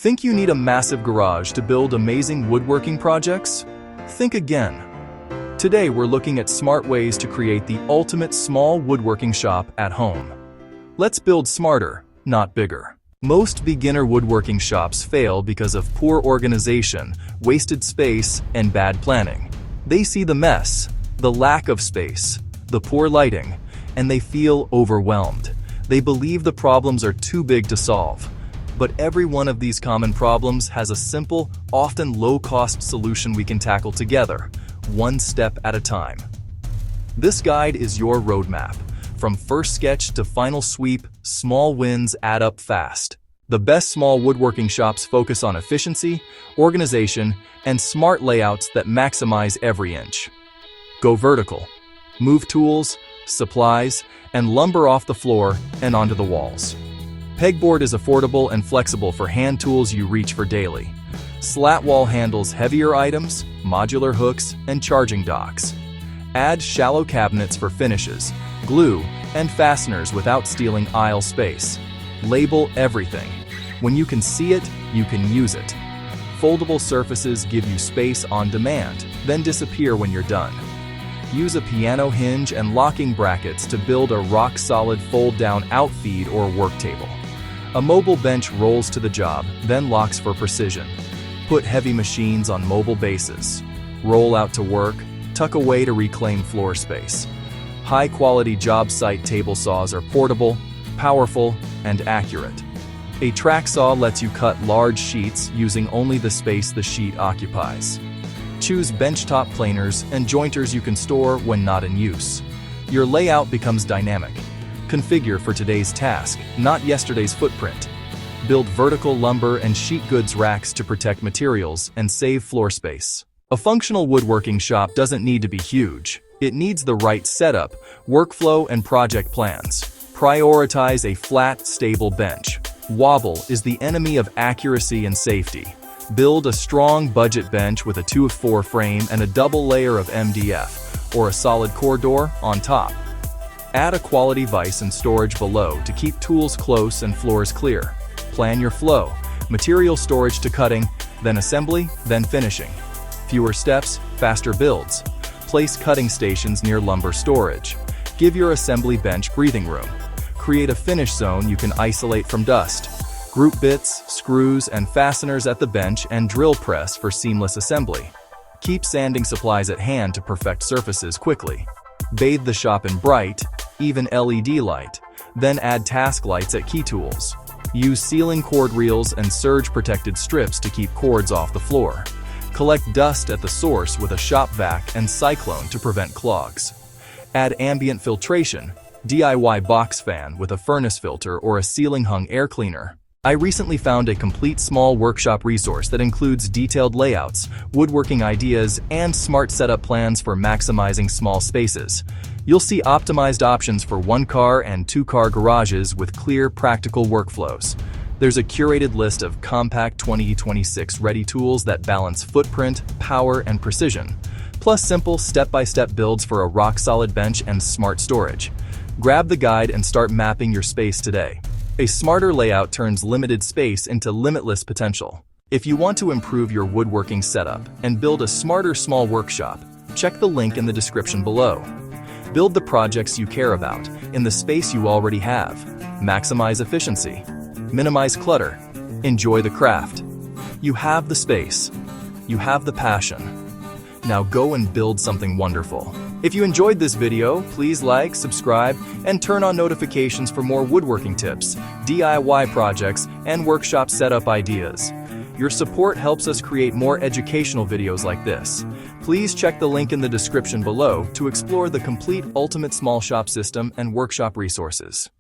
Think you need a massive garage to build amazing woodworking projects? Think again. Today we're looking at smart ways to create the ultimate small woodworking shop at home. Let's build smarter, not bigger. Most beginner woodworking shops fail because of poor organization, wasted space, and bad planning. They see the mess, the lack of space, the poor lighting, and they feel overwhelmed. They believe the problems are too big to solve. But every one of these common problems has a simple, often low-cost solution we can tackle together, one step at a time. This guide is your roadmap. From first sketch to final sweep, small wins add up fast. The best small woodworking shops focus on efficiency, organization, and smart layouts that maximize every inch. Go vertical. Move tools, supplies, and lumber off the floor and onto the walls. Pegboard is affordable and flexible for hand tools you reach for daily. Slat wall handles heavier items, modular hooks, and charging docks. Add shallow cabinets for finishes, glue, and fasteners without stealing aisle space. Label everything. When you can see it, you can use it. Foldable surfaces give you space on demand, then disappear when you're done. Use a piano hinge and locking brackets to build a rock-solid fold-down outfeed or work table. A mobile bench rolls to the job, then locks for precision. Put heavy machines on mobile bases. Roll out to work, tuck away to reclaim floor space. High-quality job site table saws are portable, powerful, and accurate. A track saw lets you cut large sheets using only the space the sheet occupies. Choose benchtop planers and jointers you can store when not in use. Your layout becomes dynamic. Configure for today's task, not yesterday's footprint. Build vertical lumber and sheet goods racks to protect materials and save floor space. A functional woodworking shop doesn't need to be huge. It needs the right setup, workflow, and project plans. Prioritize a flat, stable bench. Wobble is the enemy of accuracy and safety. Build a strong budget bench with a 2x4 frame and a double layer of MDF, or a solid core door on top. Add a quality vise and storage below to keep tools close and floors clear. Plan your flow, material storage to cutting, then assembly, then finishing. Fewer steps, faster builds. Place cutting stations near lumber storage. Give your assembly bench breathing room. Create a finish zone you can isolate from dust. Group bits, screws, and fasteners at the bench and drill press for seamless assembly. Keep sanding supplies at hand to perfect surfaces quickly. Bathe the shop in bright, even LED light, then add task lights at key tools. Use ceiling cord reels and surge-protected strips to keep cords off the floor. Collect dust at the source with a shop vac and cyclone to prevent clogs. Add ambient filtration, DIY box fan with a furnace filter or a ceiling-hung air cleaner. I recently found a complete small workshop resource that includes detailed layouts, woodworking ideas, and smart setup plans for maximizing small spaces. You'll see optimized options for 1-car and 2-car garages with clear, practical workflows. There's a curated list of compact 2026 ready tools that balance footprint, power, and precision, plus simple step-by-step builds for a rock-solid bench and smart storage. Grab the guide and start mapping your space today. A smarter layout turns limited space into limitless potential. If you want to improve your woodworking setup and build a smarter small workshop, check the link in the description below. Build the projects you care about in the space you already have. Maximize efficiency. Minimize clutter. Enjoy the craft. You have the space. You have the passion. Now go and build something wonderful. If you enjoyed this video, please like, subscribe, and turn on notifications for more woodworking tips, DIY projects, and workshop setup ideas. Your support helps us create more educational videos like this. Please check the link in the description below to explore the complete Ultimate Small Shop System and workshop resources.